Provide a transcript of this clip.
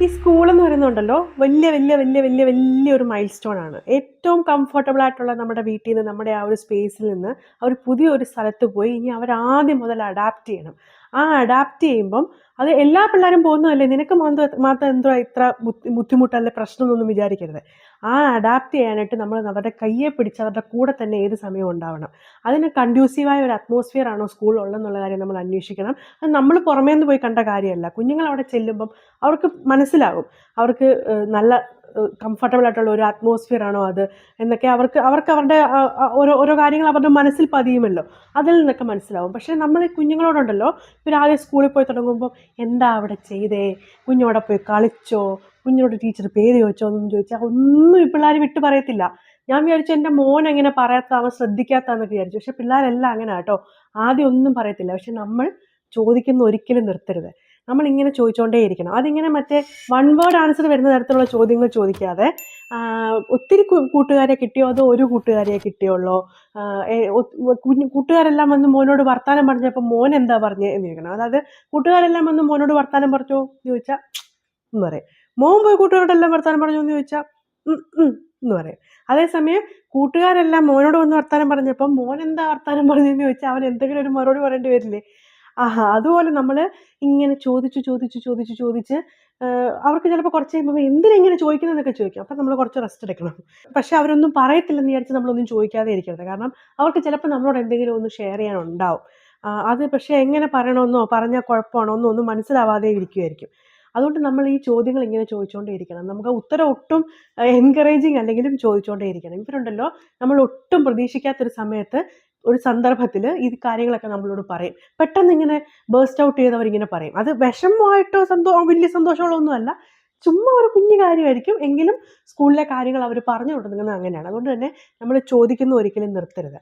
ഈ സ്കൂളെന്ന് പറയുന്നുണ്ടല്ലോ വലിയൊരു മൈൽ സ്റ്റോൺ ആണ്. ഏറ്റവും കംഫർട്ടബിൾ ആയിട്ടുള്ള നമ്മുടെ വീട്ടിൽ നിന്ന്, നമ്മുടെ ആ ഒരു സ്പേസിൽ നിന്ന് അവർ പുതിയൊരു സ്ഥലത്ത് പോയി ഇനി അവർ ആദ്യം മുതൽ അഡാപ്റ്റ് ചെയ്യണം. ആ അഡാപ്റ്റ് ചെയ്യുമ്പം അത് എല്ലാ പിള്ളേരും പോകുന്നതല്ലേ, നിനക്ക് മാത്രം എന്തോ ഇത്ര ബുദ്ധിമുട്ടല്ലേ പ്രശ്നമൊന്നും വിചാരിക്കരുത്. ആ അഡാപ്റ്റ് ചെയ്യാനായിട്ട് നമ്മൾ അവരുടെ കയ്യെ പിടിച്ച് അവരുടെ കൂടെ തന്നെ ഏത് സമയവും ഉണ്ടാവണം. അതിന് കൺഡ്യൂസീവായ ഒരു അറ്റ്മോസ്ഫിയർ ആണോ സ്കൂളിലുള്ളതെന്നുള്ള കാര്യം നമ്മൾ അന്വേഷിക്കണം. അത് നമ്മൾ പുറമേ നിന്ന് പോയി കണ്ട കാര്യമല്ല. കുഞ്ഞുങ്ങൾ അവിടെ ചെല്ലുമ്പം അവർക്ക് മനസ്സിലാകും, അവർക്ക് നല്ല കംഫർട്ടബിൾ ആയിട്ടുള്ള ഒരു അറ്റ്മോസ്ഫിയർ ആണോ അത് എന്നൊക്കെ അവർക്ക് അവരുടെ ഓരോ കാര്യങ്ങൾ അവരുടെ മനസ്സിൽ പതിയുമല്ലോ, അതിൽ നിന്നൊക്കെ മനസ്സിലാവും. പക്ഷേ നമ്മൾ ഈ കുഞ്ഞുങ്ങളോടുണ്ടല്ലോ, ഇവർ ആദ്യം സ്കൂളിൽ പോയി തുടങ്ങുമ്പോൾ എന്താ അവിടെ ചെയ്തേ, കുഞ്ഞോടെ പോയി കളിച്ചോ, കുഞ്ഞോട് ടീച്ചർ പേര് ചോദിച്ചോ എന്നൊന്നും ചോദിച്ചാൽ ഒന്നും ഈ പിള്ളേർ വിട്ട് പറയത്തില്ല. ഞാൻ വിചാരിച്ചു എൻ്റെ മോൻ എങ്ങനെ പറയാത്ത, അവൻ ശ്രദ്ധിക്കാത്തന്നൊക്കെ വിചാരിച്ചു. പക്ഷെ പിള്ളേരെല്ലാം അങ്ങനെ കേട്ടോ, ആദ്യം ഒന്നും പറയത്തില്ല. പക്ഷെ നമ്മൾ ചോദിക്കുന്ന ഒരിക്കലും നിർത്തരുത്. നമ്മളിങ്ങനെ ചോദിച്ചുകൊണ്ടേ ഇരിക്കണം. അതിങ്ങനെ മറ്റേ വൺ വേർഡ് ആൻസർ വരുന്ന തരത്തിലുള്ള ചോദ്യങ്ങൾ ചോദിക്കാതെ, ഒത്തിരി കൂട്ടുകാരെ കിട്ടിയോ അതോ ഒരു കൂട്ടുകാരിയെ കിട്ടിയുള്ളോ, കൂട്ടുകാരെല്ലാം വന്ന് മോനോട് വർത്താനം പറഞ്ഞപ്പോൾ മോൻ എന്താ പറഞ്ഞേ എന്ന് ചോദിക്കണം. അതായത് കൂട്ടുകാരെല്ലാം വന്ന് മോനോട് വർത്താനം പറഞ്ഞോ എന്ന് ചോദിച്ചാൽ എന്ന് പറയും. മോൻ പോയി കൂട്ടുകാരോടെല്ലാം വർത്താനം പറഞ്ഞോ എന്ന് ചോദിച്ചാൽ എന്ന് പറയും. അതേസമയം കൂട്ടുകാരെല്ലാം മോനോട് വന്ന് വർത്താനം പറഞ്ഞപ്പോൾ മോൻ എന്താ വർത്താനം പറഞ്ഞതെന്ന് ചോദിച്ചാൽ അവൻ എന്തെങ്കിലും ഒരു മറുപടി പറയേണ്ടി വരില്ലേ. അതുപോലെ നമ്മൾ ഇങ്ങനെ ചോദിച്ച് അവർക്ക് ചിലപ്പോൾ കുറച്ച് കഴിയുമ്പോൾ എന്തിനാ ഇങ്ങനെ ചോദിക്കുന്നതെന്നൊക്കെ ചോദിക്കും. അപ്പം നമ്മൾ കുറച്ച് റെസ്റ്റ് എടുക്കണം. പക്ഷെ അവരൊന്നും പറയത്തില്ലെന്ന് വിചാരിച്ച് നമ്മളൊന്നും ചോദിക്കാതെ ഇരിക്കരുത്. കാരണം അവർക്ക് ചിലപ്പോൾ നമ്മളോട് എന്തെങ്കിലും ഒന്ന് ഷെയർ ചെയ്യാനുണ്ടാവും. അത് പക്ഷേ എങ്ങനെ പറയണമെന്നോ പറഞ്ഞാൽ കുഴപ്പമാണോ എന്നോ ഒന്നും മനസ്സിലാവാതെ ഇരിക്കുമായിരിക്കും. അതുകൊണ്ട് നമ്മൾ ഈ ചോദ്യങ്ങൾ ഇങ്ങനെ ചോദിച്ചുകൊണ്ടേ ഇരിക്കണം. നമുക്ക് ഉത്തരം ഒട്ടും എൻകറേജിങ് അല്ലെങ്കിലും ചോദിച്ചുകൊണ്ടേ ഇരിക്കണം. ഇവരുണ്ടല്ലോ, നമ്മൾ ഒട്ടും പ്രതീക്ഷിക്കാത്തൊരു സമയത്ത് ഒരു സന്ദർഭത്തിൽ ഈ കാര്യങ്ങളൊക്കെ നമ്മളോട് പറയും. പെട്ടെന്ന് ഇങ്ങനെ ബേസ്റ്റ് ഔട്ട് ചെയ്തവരിങ്ങനെ പറയും. അത് വിഷമമായിട്ടോ വലിയ സന്തോഷമുള്ളതൊന്നും അല്ല, ചുമ്മാ ഒരു കുഞ്ഞു കാര്യമായിരിക്കും. എങ്കിലും സ്കൂളിലെ കാര്യങ്ങൾ അവർ പറഞ്ഞു കൊടുക്കുന്നത് അങ്ങനെയാണ്. അതുകൊണ്ട് തന്നെ നമ്മൾ ചോദിക്കുന്ന ഒരിക്കലും നിർത്തരുത്.